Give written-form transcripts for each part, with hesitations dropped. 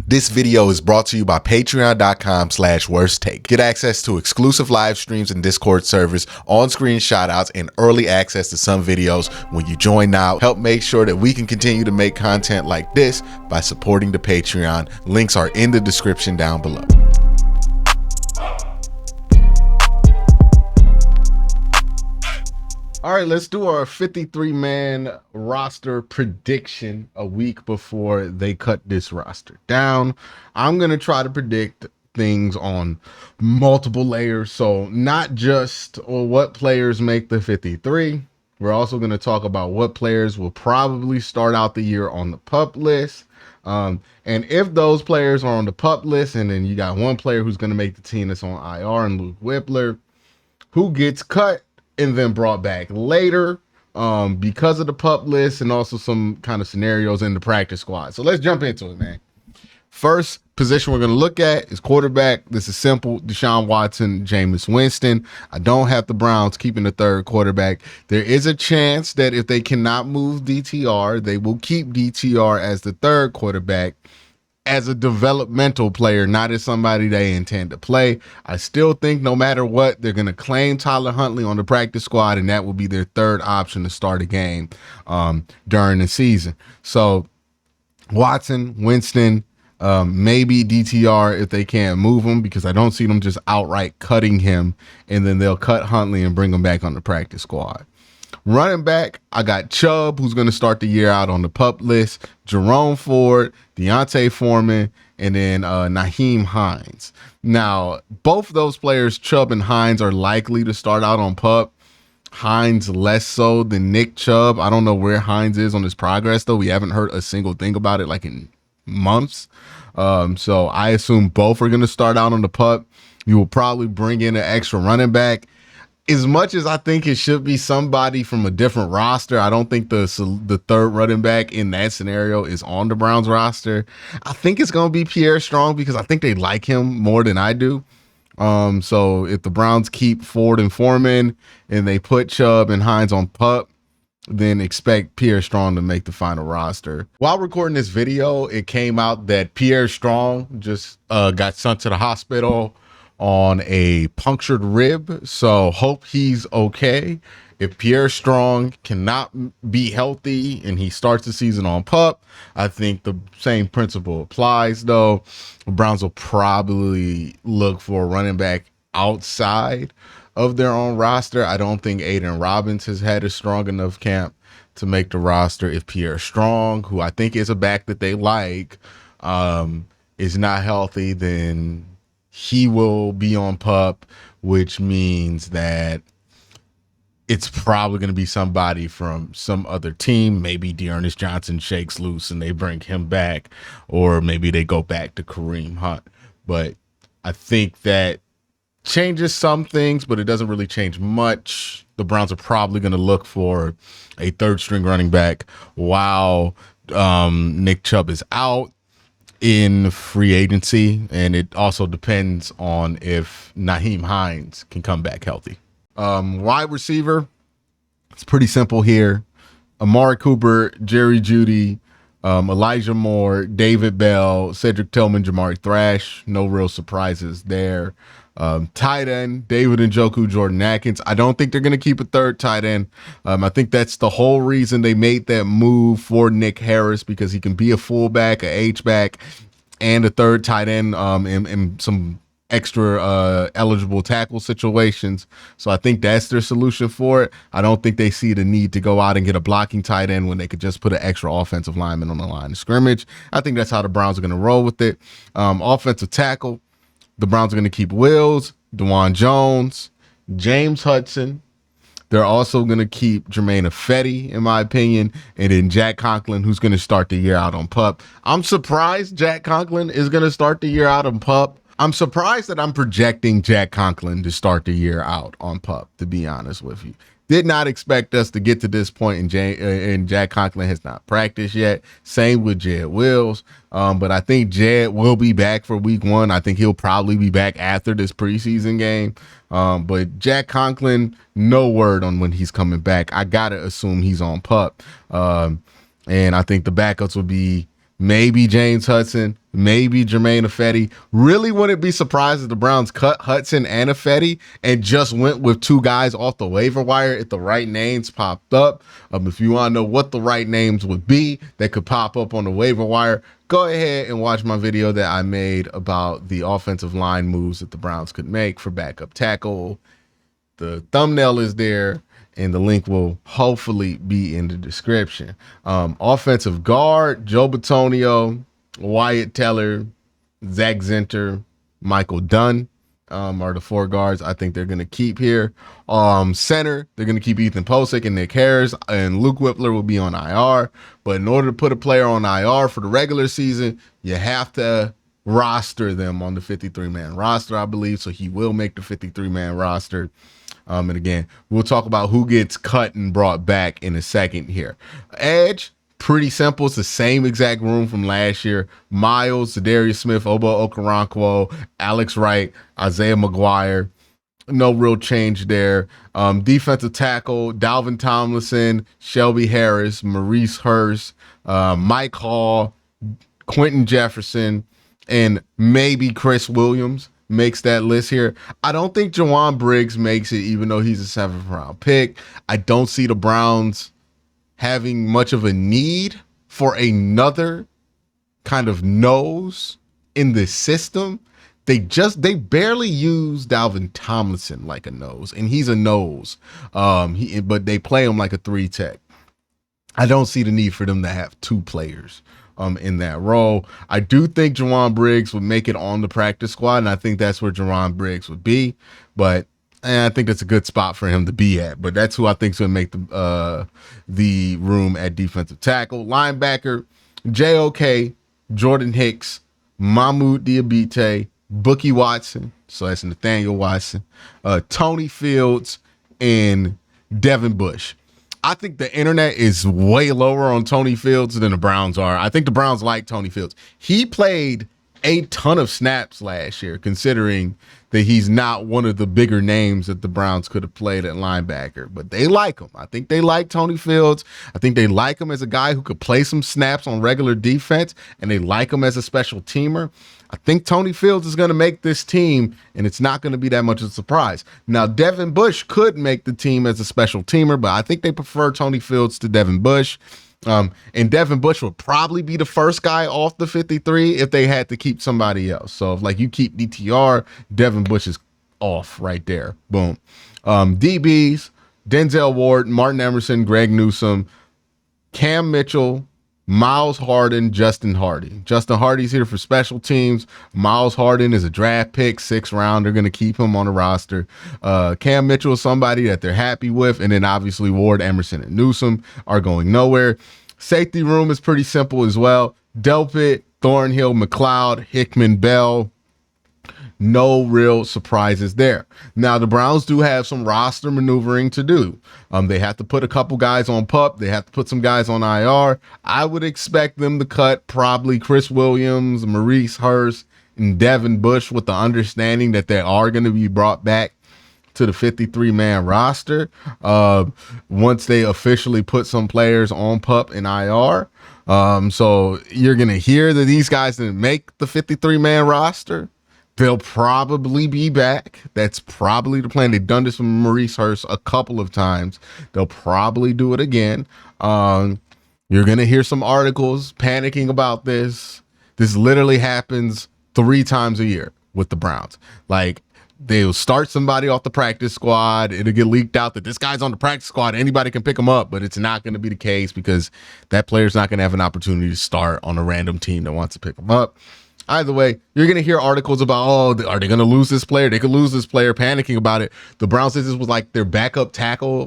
This video is brought to you by patreon.com/worsttake. Get access to exclusive live streams and Discord servers, on-screen shoutouts, and early access to some videos when you join now. Help make sure that we can continue to make content like this by supporting the Patreon. Links are in the description down below. All right, let's do our 53-man roster prediction a week before they cut this roster down. I'm going to try to predict things on multiple layers. So not just what players make the 53. We're also going to talk about what players will probably start out the year on the PUP list. And if those players are on the PUP list, and then you got one player who's going to make the team that's on IR and Luke Whippler, who gets cut and then brought back later because of the PUP list and also some kind of scenarios in the practice squad. So let's jump into it, man. First position we're going to look at is quarterback. This is simple. Deshaun Watson, Jameis Winston. I don't have the Browns keeping the third quarterback. There is a chance that if they cannot move DTR, they will keep DTR as the third quarterback, as a developmental player, not as somebody they intend to play. I still think no matter what, they're going to claim Tyler Huntley on the practice squad, and that will be their third option to start a game during the season. So Watson, Winston, maybe DTR if they can't move him, because I don't see them just outright cutting him, and then they'll cut Huntley and bring him back on the practice squad. Running back, I got Chubb, who's going to start the year out on the PUP list, Jerome Ford, Deontay Foreman, and then Nyheim Hines. Now, both of those players, Chubb and Hines, are likely to start out on PUP. Hines less so than Nick Chubb. I don't know where Hines is on his progress, though. We haven't heard a single thing about it like in months. So I assume both are going to start out on the PUP. You will probably bring in an extra running back. As much as I think it should be somebody from a different roster, I don't think the third running back in that scenario is on the Browns roster. I think it's going to be Pierre Strong, because I think they like him more than I do. So if the Browns keep Ford and Foreman and they put Chubb and Hines on PUP, then expect Pierre Strong to make the final roster. While recording this video, it came out that Pierre Strong just got sent to the hospital on a punctured rib, so hope he's okay. If Pierre Strong cannot be healthy and he starts the season on PUP, I think the same principle applies, though. The Browns will probably look for a running back outside of their own roster. I don't think Aiden Robbins has had a strong enough camp to make the roster. If Pierre Strong, who I think is a back that they like, is not healthy, then he will be on PUP, which means that it's probably going to be somebody from some other team. Maybe Dearness Johnson shakes loose and they bring him back, or maybe they go back to Kareem Hunt. But I think that changes some things, but it doesn't really change much. The Browns are probably going to look for a third string running back while Nick Chubb is out in free agency, and it also depends on if Nyheim Hines can come back healthy. Wide receiver, it's pretty simple here. Amari Cooper, Jerry Jeudy, Elijah Moore, David Bell, Cedric Tillman, Jamari Thrash. No real surprises there. Tight end, David Njoku, Jordan Atkins. I don't think they're going to keep a third tight end. I think that's the whole reason they made that move for Nick Harris, because he can be a fullback, a H-back, and a third tight end in some extra eligible tackle situations. So I think that's their solution for it. I don't think they see the need to go out and get a blocking tight end when they could just put an extra offensive lineman on the line of scrimmage. I think that's how the Browns are going to roll with it. Offensive tackle, the Browns are going to keep Wills, DeJuan Jones, James Hudson. They're also going to keep Jermaine Ifedi, in my opinion, and then Jack Conklin, who's going to start the year out on PUP. I'm surprised Jack Conklin is going to start the year out on PUP. I'm surprised that I'm projecting Jack Conklin to start the year out on PUP, to be honest with you. Did not expect us to get to this point, and Jack Conklin has not practiced yet. Same with Jed Wills. But I think Jed will be back for week 1. I think he'll probably be back after this preseason game. But Jack Conklin, no word on when he's coming back. I got to assume he's on PUP. And I think the backups will be maybe James Hudson, maybe Jermaine Ifedi. Really wouldn't be surprised if the Browns cut Hudson and Ifedi and just went with two guys off the waiver wire if the right names popped up. If you want to know what the right names would be that could pop up on the waiver wire, go ahead and watch my video that I made about the offensive line moves that the Browns could make for backup tackle. The thumbnail is there, and the link will hopefully be in the description. Offensive guard, Joe Bitonio, Wyatt Teller, Zach Zinter, Michael Dunn are the four guards I think they're going to keep here. Center, they're going to keep Ethan Posick and Nick Harris, and Luke Whippler will be on IR. But in order to put a player on IR for the regular season, you have to roster them on the 53-man roster, I believe. So he will make the 53-man roster. And again, we'll talk about who gets cut and brought back in a second here. Edge, pretty simple. It's the same exact room from last year. Miles, Zadarius Smith, Obo Okoronkwo, Alex Wright, Isaiah McGuire. No real change there. Defensive tackle, Dalvin Tomlinson, Shelby Harris, Maurice Hurst, Mike Hall, Quentin Jefferson, and maybe Chris Williams makes that list here. I don't think Jawan Briggs makes it, even though he's a 7th round pick. I don't see the Browns having much of a need for another kind of nose in this system. They barely use Dalvin Tomlinson like a nose, and he's a nose. But they play him like a 3 tech. I don't see the need for them to have two players in that role. I do think Jawan Briggs would make it on the practice squad, and I think that's where Jawan Briggs would be. But I think that's a good spot for him to be at. But that's who I think is going to make the room at defensive tackle. Linebacker, JOK, Jordan Hicks, Mahmoud Diabite, Bookie Watson, so that's Nathaniel Watson, Tony Fields, and Devin Bush. I think the internet is way lower on Tony Fields than the Browns are. I think the Browns like Tony Fields. He played a ton of snaps last year, considering that he's not one of the bigger names that the Browns could have played at linebacker. But they like him. I think they like Tony Fields. I think they like him as a guy who could play some snaps on regular defense, and they like him as a special teamer. I think Tony Fields is going to make this team, and it's not going to be that much of a surprise. Now, Devin Bush could make the team as a special teamer, but I think they prefer Tony Fields to Devin Bush. And Devin Bush would probably be the first guy off the 53 if they had to keep somebody else. So if you keep DTR, Devin Bush is off right there. Boom. DBs, Denzel Ward, Martin Emerson, Greg Newsome, Cam Mitchell, Miles Harden, Justin Hardy. Justin Hardy's here for special teams. Miles Harden is a draft pick, 6th round. They're going to keep him on the roster. Cam Mitchell is somebody that they're happy with. And then obviously Ward, Emerson, and Newsome are going nowhere. Safety room is pretty simple as well. Delpit, Thornhill, McLeod, Hickman, Bell. No real surprises there. Now, the Browns do have some roster maneuvering to do. They have to put a couple guys on PUP. They have to put some guys on IR. I would expect them to cut probably Chris Williams, Maurice Hurst, and Devin Bush, with the understanding that they are going to be brought back to the 53-man roster once they officially put some players on PUP and IR. So you're going to hear that these guys didn't make the 53-man roster. They'll probably be back. That's probably the plan. They've done this with Maurice Hurst a couple of times. They'll probably do it again. You're going to hear some articles panicking about this. This literally happens 3 times a year with the Browns. They'll start somebody off the practice squad. It'll get leaked out that this guy's on the practice squad. Anybody can pick him up, but it's not going to be the case because that player's not going to have an opportunity to start on a random team that wants to pick him up. Either way, you're going to hear articles about, are they going to lose this player? They could lose this player, panicking about it. The Browns said this was like their backup tackle,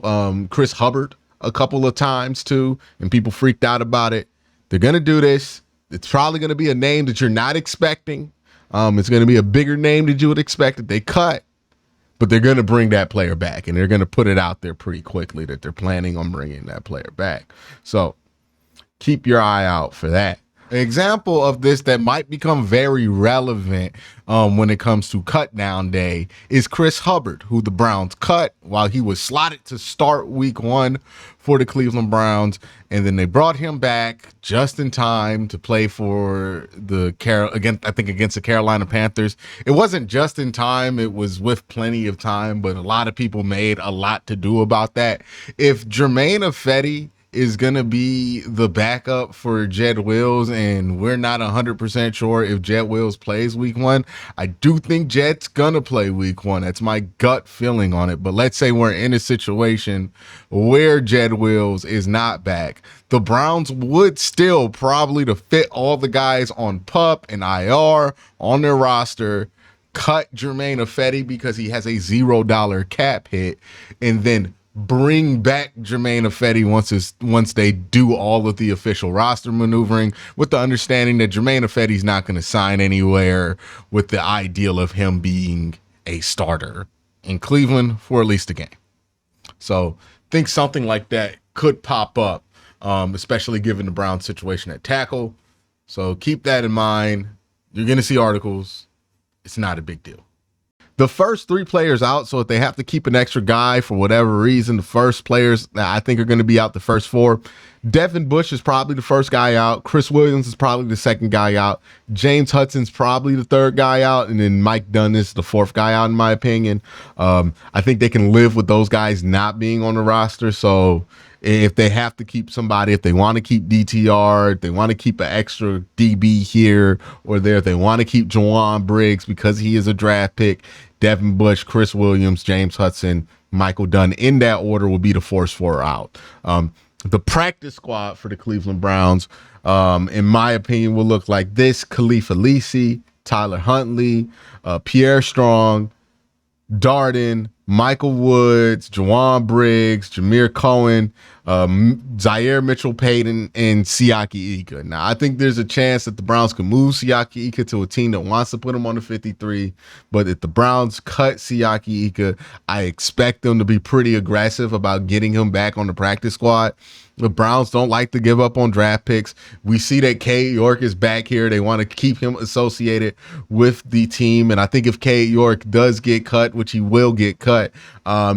Chris Hubbard, a couple of times too, and people freaked out about it. They're going to do this. It's probably going to be a name that you're not expecting. It's going to be a bigger name than you would expect that they cut, but they're going to bring that player back, and they're going to put it out there pretty quickly that they're planning on bringing that player back. So keep your eye out for that. example of this that might become very relevant when it comes to cut down day is Chris Hubbard, who the Browns cut while he was slotted to start week 1 for the Cleveland Browns. And then they brought him back just in time to play for against the Carolina Panthers. It wasn't just in time, it was with plenty of time, but a lot of people made a lot to do about that. If Jermaine Ifedi is going to be the backup for Jed Wills, and we're not 100% sure if Jed Wills plays week 1. I do think Jed's going to play week 1. That's my gut feeling on it. But let's say we're in a situation where Jed Wills is not back. The Browns would still probably, to fit all the guys on PUP and IR on their roster, cut Jermaine Ifedi because he has a $0 cap hit, and then bring back Jermaine Ifedi once they do all of the official roster maneuvering, with the understanding that Jermaine Ifedi's not going to sign anywhere, with the ideal of him being a starter in Cleveland for at least a game. So think something like that could pop up, especially given the Browns situation at tackle. So keep that in mind. You're going to see articles. It's not a big deal. The first 3 players out, so if they have to keep an extra guy for whatever reason, the first players that I think are going to be out, the first 4. Devin Bush is probably the first guy out. Chris Williams is probably the second guy out. James Hudson's probably the third guy out. And then Mike Dunn is the 4th guy out, in my opinion. I think they can live with those guys not being on the roster. So if they have to keep somebody, if they want to keep DTR, if they want to keep an extra DB here or there, if they want to keep Jawan Briggs because he is a draft pick, Devin Bush, Chris Williams, James Hudson, Michael Dunn, in that order will be the first 4 out. The practice squad for the Cleveland Browns, in my opinion, will look like this: Khalifa Lisi, Tyler Huntley, Pierre Strong, Darden, Michael Woods, Jawan Briggs, Jameer Cohen, Zaire Mitchell-Payton, and Siaki Ika. Now, I think there's a chance that the Browns can move Siaki Ika to a team that wants to put him on the 53. But if the Browns cut Siaki Ika, I expect them to be pretty aggressive about getting him back on the practice squad. The Browns don't like to give up on draft picks. We see that Cade York is back here. They want to keep him associated with the team. And I think if Cade York does get cut, which he will get cut,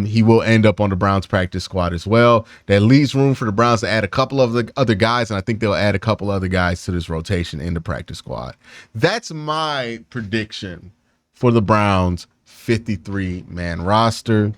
he will end up on the Browns practice squad as well. That leaves room for the Browns to add a couple of the other guys, and I think they'll add a couple other guys to this rotation in the practice squad. That's my prediction for the Browns 53-man roster.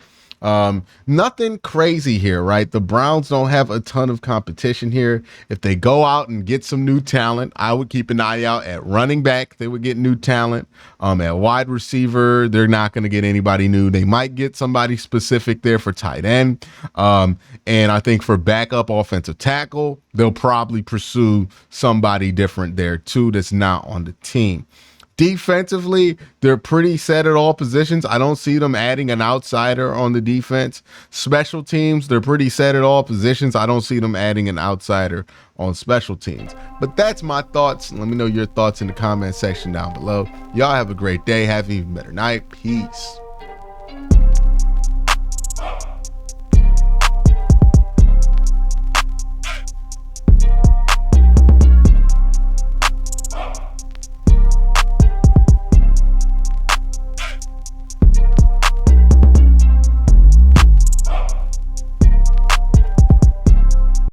Nothing crazy here, right? The Browns don't have a ton of competition here. If they go out and get some new talent, I would keep an eye out at running back. They would get new talent. At wide receiver, they're not going to get anybody new. They might get somebody specific there for tight end. And I think for backup offensive tackle, they'll probably pursue somebody different there too that's not on the team. Defensively, they're pretty set at all positions. I don't see them adding an outsider on the defense. Special teams, they're pretty set at all positions. I don't see them adding an outsider on special teams. But that's my thoughts. Let me know your thoughts in the comment section down below. Y'all have a great day. Have an even better night. Peace.